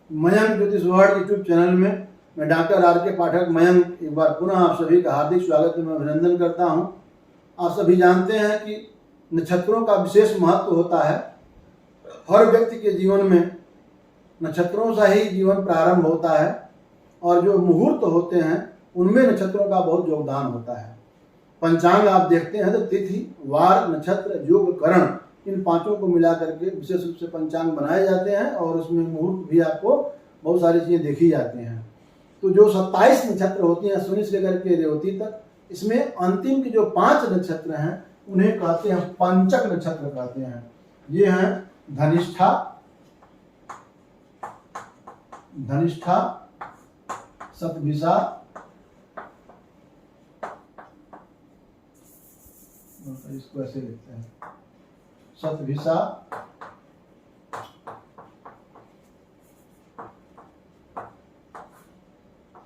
मयंक ज्योतिष world YouTube channel में मैं डॉक्टर आर के पाठक मयंक एक बार पुनः आप सभी का हार्दिक स्वागत एवं अभिनंदन करता हूं। आप सभी जानते हैं कि नक्षत्रों का विशेष महत्व होता है। हर व्यक्ति के जीवन में नक्षत्रों से ही जीवन प्रारंभ होता है और जो मुहूर्त होते हैं उनमें नक्षत्रों का बहुत योगदान होता है। पंचांग आप देखते हैं तो तिथि, वार, नक्षत्र, योग, करण इन पांचों को मिला करके विशेष रूप से पंचांग बनाए जाते हैं और उसमें मुहूर्त भी आपको बहुत सारी चीजें देखी जाती हैं। तो जो 27 नक्षत्र होती हैं शनि से लेकर के रेवती तक, इसमें अंतिम के जो 5 नक्षत्र हैं उन्हें कहते हैं पंचक नक्षत्र कहते हैं। ये हैं धनिष्ठा, शतभिषा, इसको ऐसे लिखते हैं, शतभिषा,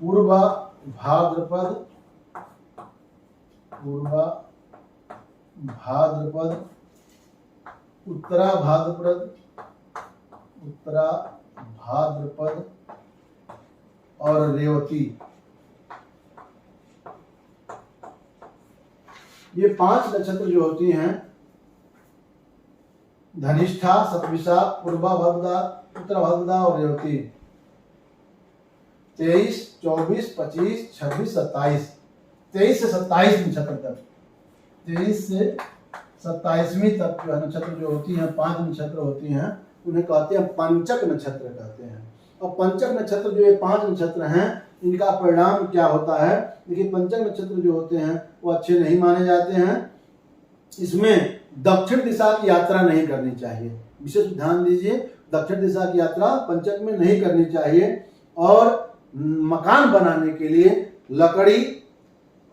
पूर्वा भाद्रपद, उत्तरा भाद्रपद और रेवती। ये 5 नक्षत्र जो होती हैं धनिष्ठा, शतभिषा, पूर्वा भाद्रपदा, उत्तरा भाद्रपदा और रेवती 23, 24, 25, 26, 27, 23 से 27 नक्षत्र तक, 23 से 27वीं तक जो नक्षत्र जो होती हैं 5 नक्षत्र होती हैं उन्हें कहते हैं पंचक नक्षत्र कहते हैं। और पंचक नक्षत्र जो ये 5 नक्षत्र हैं इनका परिणाम क्या होता है? देखिए, पंचक नक्षत्र जो होते हैं वो अच्छे नहीं माने जाते हैं। इसमें दक्षिण दिशा की यात्रा नहीं करनी चाहिए, विशेष ध्यान दीजिए। दक्षिण दिशा की यात्रा पंचक में नहीं करनी चाहिए। और मकान बनाने के लिए लकड़ी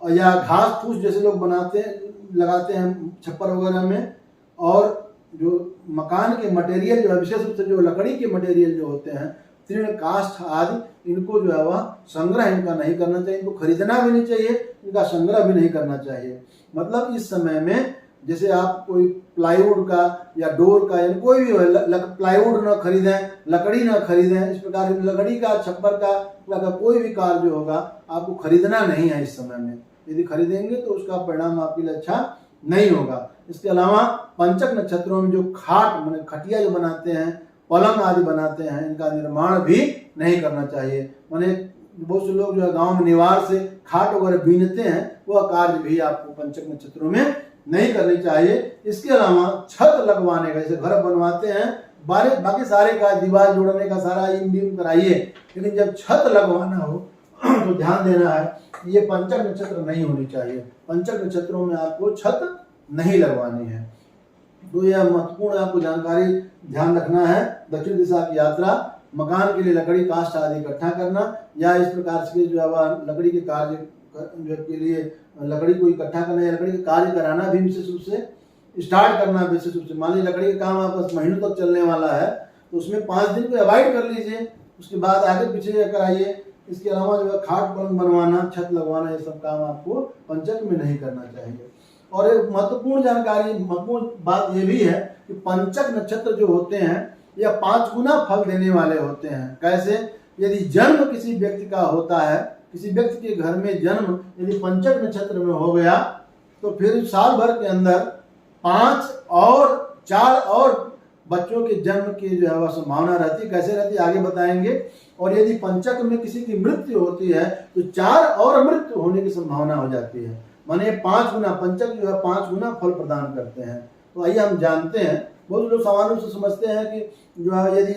या घास फूस जैसे लोग लगाते हैं छप्पर वगैरह में, और जो मकान के मटेरियल जो है विशेष रूप से जो लकड़ी के मटेरियल जो होते हैं तृण, काष्ठ आदि, इनको जो है वह संग्रह इनका नहीं करना चाहिए। इनको खरीदना भी नहीं चाहिए, इनका संग्रह भी नहीं करना चाहिए। मतलब इस समय में जैसे आप कोई प्लाईवुड का या डोर का या कोई भी प्लाईवुड न खरीदें, लकड़ी न खरीदें। इस प्रकार लकड़ी का, छप्पर का कोई भी कार्य जो होगा आपको खरीदना नहीं है इस समय में। यदि खरीदेंगे तो उसका परिणाम आपके लिए अच्छा नहीं होगा। इसके अलावा पंचक नक्षत्रों में जो खाट माने खटिया जो बनाते हैं, पलंग आदि बनाते हैं, इनका निर्माण भी नहीं करना चाहिए। माने बहुत से लोग जो है गांव में निवार से खाट वगैरह बीनते हैं, वह कार्य भी आपको पंचक नक्षत्रों में नहीं करनी चाहिए। इसके अलावा छत लगवाने का, जैसे घर बनवाते हैं बाकी सारे का, दीवार जोड़ने का सारा ईम बीम कराइए, लेकिन जब छत लगवाना हो तो ध्यान देना है ये पंचक नक्षत्र नहीं होनी चाहिए। पंचक नक्षत्रों में आपको छत नहीं लगवानी है। तो यह महत्वपूर्ण आपको जानकारी ध्यान रखना है। दक्षिण दिशा की यात्रा, मकान के लिए लकड़ी, काष्ठ आदि इकट्ठा करना, या इस प्रकार से जो है लकड़ी के कार्य के लिए लकड़ी को इकट्ठा करना या लकड़ी के कार्य कराना भी विशेष रूप से स्टार्ट करना विशेष रूप से। मान लीजिए लकड़ी का काम आपका महीनों तक चलने वाला है तो उसमें 5 दिन को अवॉइड कर लीजिए, उसके बाद आगे पीछे कराइए। इसके अलावा जो है खाट पलंग बनवाना, छत लगवाना, ये सब काम आपको पंचक में नहीं करना चाहिए। और एक महत्वपूर्ण बात ये भी है कि पंचक नक्षत्र जो होते हैं यह 5 गुना फल देने वाले होते हैं। कैसे? यदि जन्म किसी व्यक्ति का होता है, किसी व्यक्ति के घर में जन्म यदि पंचक नक्षत्र में हो गया तो फिर साल भर के अंदर 5 और 4 और बच्चों के जन्म की जो है वह संभावना रहती। कैसे रहती आगे बताएंगे। और यदि पंचक में किसी की मृत्यु होती है तो 4 और मृत्यु होने की संभावना हो जाती है। माने 5 गुना, पंचक जो है 5 गुना फल प्रदान करते हैं। तो आइए हम जानते हैं। बहुत लोग सामान्य रूप से समझते हैं कि जो है यदि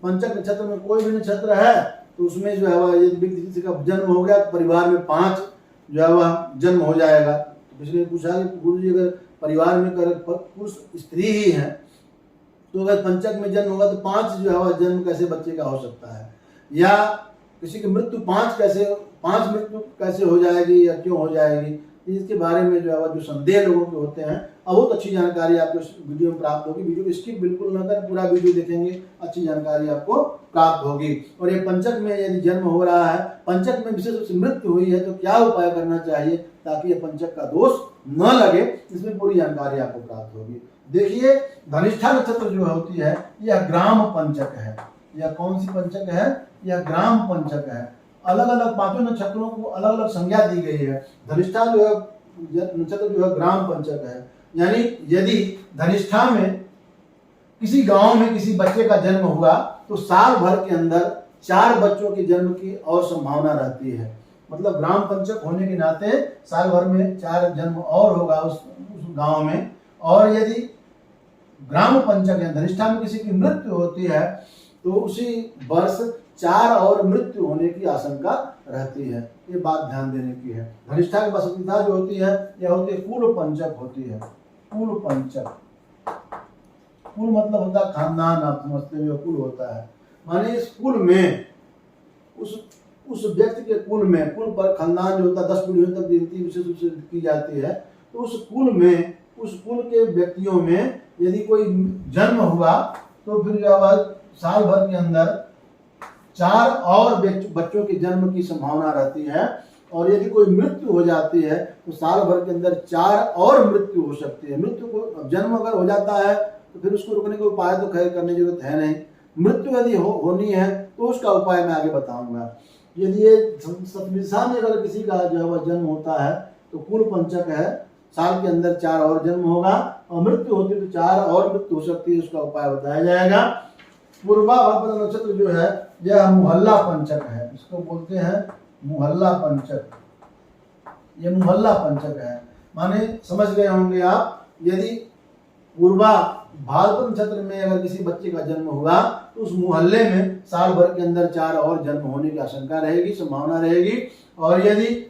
पंचक नक्षत्र में कोई भी नक्षत्र है तो उसमें जो है वह यदि व्यक्ति किसी का जन्म हो गया तो परिवार में 5 जो है वह जन्म हो जाएगा। तो इसलिए पूछा कि गुरु जी अगर परिवार में पुरुष स्त्री ही है तो अगर पंचक में जन्म होगा तो 5 जो है वह जन्म कैसे बच्चे का हो सकता है, या किसी की मृत्यु 5 मृत्यु कैसे हो जाएगी या क्यों हो जाएगी, इसके बारे में जो है जो संदेह लोगों के होते हैं बहुत अच्छी जानकारी आपको इस वीडियो में प्राप्त होगी। वीडियो को स्किप बिल्कुल न करें, पूरा वीडियो देखेंगे, अच्छी जानकारी आपको प्राप्त होगी। और ये पंचक में यदि जन्म हो रहा है, पंचक में विशेष रूप से मृत्यु हुई है तो क्या उपाय करना चाहिए ताकि ये पंचक का दोष न लगे, इसमें पूरी जानकारी आपको प्राप्त होगी। देखिए, धनिष्ठा नक्षत्र जो होती है यह ग्राम पंचक है। यह कौन सी पंचक है? यह ग्राम पंचक है। अलग अलग पांचों नक्षत्रों को अलग अलग संज्ञा दी गई है। धनिष्ठा जो है नक्षत्र जो है ग्राम पंचक है, यानी यदि धनिष्ठा में किसी गांव में किसी बच्चे का जन्म हुआ तो साल भर के अंदर 4 बच्चों के जन्म की और संभावना रहती है। मतलब ग्राम पंचक होने के नाते साल भर में 4 जन्म और होगा उस गांव में। और यदि ग्राम पंचक है धनिष्ठा में किसी की मृत्यु होती है तो उसी वर्ष 4 और मृत्यु होने की आशंका रहती है। ये बात ध्यान देने की है। धनिष्ठा की वसुविधा जो होती है यह होती है कुल पंचक होती है। कुल पंचक, कुल मतलब होता है खानदान, आप समझते हो कुल होता है। माने इस कुल में उस व्यक्ति के कुल में, कुल पर खानदान जो होता है 10 पीढ़ियों तक गिनती विशेष रूप से की जाती है। तो उस कुल में, उस कुल के व्यक्तियों में यदि कोई जन्म हुआ तो फिर साल भर के अंदर 4 और बच्चों के जन्म की संभावना रहती है। और यदि कोई मृत्यु हो जाती है तो साल भर के अंदर 4 और मृत्यु हो सकती है। मृत्यु को, जन्म अगर हो जाता है तो फिर उसको रोकने का उपाय तो खैर करने की जरूरत है नहीं। मृत्यु यदि होनी है तो उसका उपाय मैं आगे बताऊंगा। यदि ये सतविषा में अगर किसी का जो है वह जन्म होता है तो कुल पंचक है, साल के अंदर 4 और जन्म होगा। और मृत्यु होती है तो 4 और मृत्यु हो सकती है, उसका उपाय बताया जाएगा। पूर्वा भाद्रपद नक्षत्र जो है यह मुहल्ला पंचक है। इसको बोलते हैं मुहल्ला पंचक। ये मुहल्ला पंचक है, माने समझ गए होंगे आप। यदि पूर्वा भाद्रपद नक्षत्र में अगर किसी बच्चे का जन्म हुआ तो उस मुहल्ले में साल भर के अंदर 4 और जन्म होने की आशंका रहेगी, संभावना रहेगी। और यदि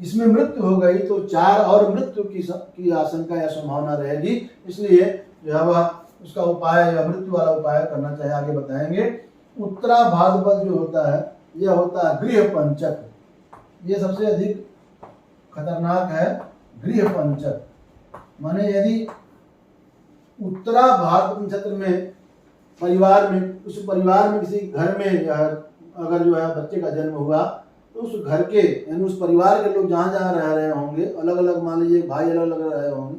इसमें मृत्यु हो गई तो 4 और मृत्यु की आशंका या संभावना रहेगी। इसलिए जो है वह उसका उपाय या मृत्यु वाला उपाय करना चाहिए, आगे बताएंगे। उत्तरा भाद्रपद जो होता है यह होता है गृह पंचक। ये सबसे अधिक खतरनाक है, गृह पंचक। माने यदि उत्तरा भाद्रपद नक्षत्र में परिवार में, उस परिवार में किसी घर में अगर जो है बच्चे का जन्म हुआ तो उस घर के यानी उस परिवार के लोग जहाँ जहाँ रह रहे होंगे, अलग अलग, मान लीजिए भाई अलग अलग रह रहे होंगे,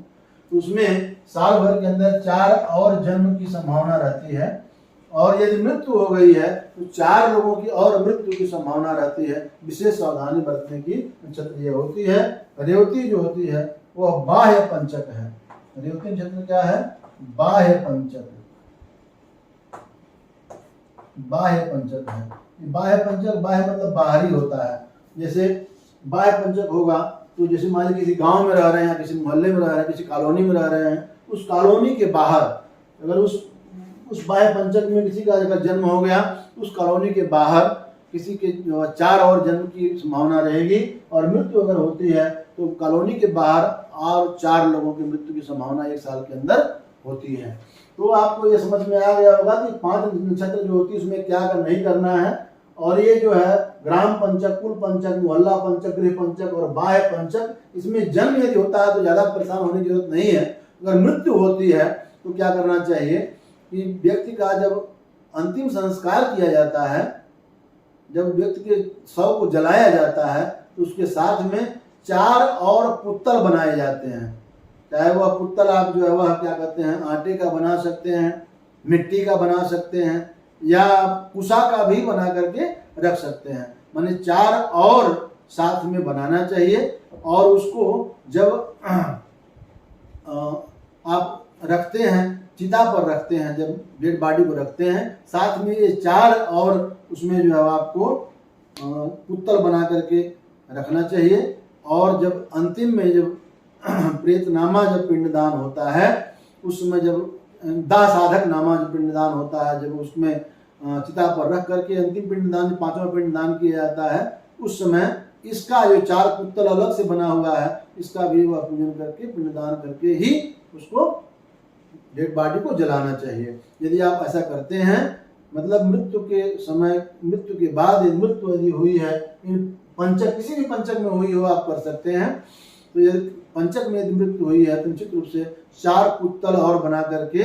तो उसमें साल भर के अंदर 4 और जन्म की संभावना रहती है। और यदि मृत्यु हो गई है तो 4 लोगों की और मृत्यु की संभावना रहती है। विशेष सावधानी बरतने की नक्षत्र ये होती है। रेवती जो होती है वह बाह्य पंचक है। रेवती नक्षत्र क्या है? बाह्य पंचक। बाह्य पंचक है। बाह्य पंचक, बाह्य मतलब बाहरी होता है। जैसे बाह्य पंचक होगा तो जैसे मान लीजिए किसी गांव में रह रहे हैं, किसी मोहल्ले में रह रहे हैं, किसी कॉलोनी में रह रहे हैं, उस कॉलोनी के बाहर अगर उस बाह्य पंचक में किसी का अगर जन्म हो गया उस कॉलोनी के बाहर किसी के 4 और जन्म की संभावना रहेगी। और मृत्यु अगर होती है तो कॉलोनी के बाहर और 4 लोगों की मृत्यु की संभावना 1 साल के अंदर होती है। तो आपको ये समझ में आ गया होगा कि 5 नक्षत्र जो होती है उसमें क्या नहीं करना है। और ये जो है ग्राम पंचक, कुल पंचक, मोहल्ला पंचक, गृह पंचक और बाह्य पंचक, इसमें जन्म यदि होता है तो ज्यादा परेशान होने की जरूरत नहीं है। अगर मृत्यु होती है तो क्या करना चाहिए कि व्यक्ति का जब अंतिम संस्कार किया जाता है, जब व्यक्ति के शव को जलाया जाता है तो उसके साथ में 4 और पुत्तल बनाए जाते हैं। चाहे वह पुत्तल आप जो है वह क्या कहते हैं, आटे का बना सकते हैं, मिट्टी का बना सकते हैं, या कुसा का भी बना करके रख सकते हैं। माने 4 और साथ में बनाना चाहिए। और उसको जब आप रखते हैं, चिता पर रखते हैं, जब डेड बॉडी को रखते हैं, साथ में ये 4 और उसमें जो है आपको पुत्तल बना करके रखना चाहिए। और जब अंतिम में जब प्रेतनामा जब पिंडदान होता है उस समय, जब दाह साधक नामा जो पिंडदान होता है, जब उसमें चिता पर रख करके अंतिम पिंडदान, 5वां पिंडदान किया जाता है, उस समय इसका जो 4 पुत्तल अलग से बना हुआ है इसका भी वह पूजन करके, पिंडदान करके ही उसको डेड बॉडी को जलाना चाहिए। यदि आप ऐसा करते हैं, मतलब मृत्यु के समय, मृत्यु के बाद मृत्यु यदि हुई है, इन पंचक किसी भी पंचक में हुई हो आप कर सकते हैं। तो यदि पंचक में यदि मृत्यु हुई है तो निश्चित रूप से 4 पुत्तल और बना करके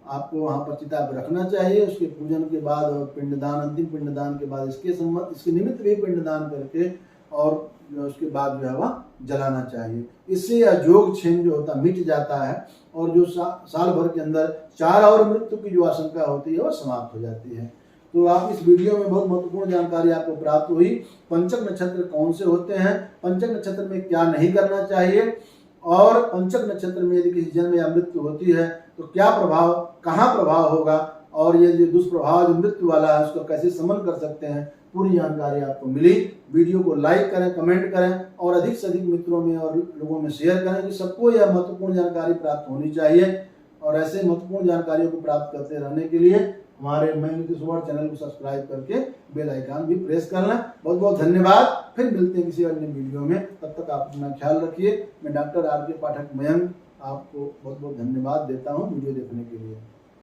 आपको वहां पर चिता पर रखना चाहिए। उसके पूजन के बाद पिंडदान, अंतिम पिंडदान के बाद इसके निमित्त भी पिंडदान करके और उसके बाद जो है वह जलाना चाहिए। इससे अजोग छेन जो होता मिट जाता है और जो साल भर के अंदर 4 और मृत्यु की जो आशंका होती है वह समाप्त हो जाती है। तो आप इस वीडियो में बहुत महत्वपूर्ण जानकारी आपको प्राप्त हुई। पंचक नक्षत्र कौन से होते हैं, पंचक नक्षत्र में क्या नहीं करना चाहिए, और पंचक नक्षत्र में यदि किसी जन्म या मृत्यु होती है तो क्या प्रभाव, कहाँ प्रभाव होगा, और ये जो दुष्प्रभाव जो मृत्यु वाला है उसको कैसे समन कर सकते हैं, पूरी जानकारी आपको मिली। वीडियो को लाइक करें, कमेंट करें और अधिक से अधिक मित्रों में और लोगों में शेयर करें कि सबको यह महत्वपूर्ण जानकारी प्राप्त होनी चाहिए। और ऐसे महत्वपूर्ण जानकारियों को प्राप्त करते रहने के लिए हमारे मैं नीतीश वर्ल्ड चैनल को सब्सक्राइब करके बेल आइकन भी प्रेस करना। बहुत बहुत धन्यवाद। फिर मिलते हैं किसी अन्य वीडियो में, तब तक आप अपना ख्याल रखिए। मैं डॉक्टर आर के पाठक मयंक आपको बहुत बहुत धन्यवाद देता हूँ वीडियो देखने के लिए।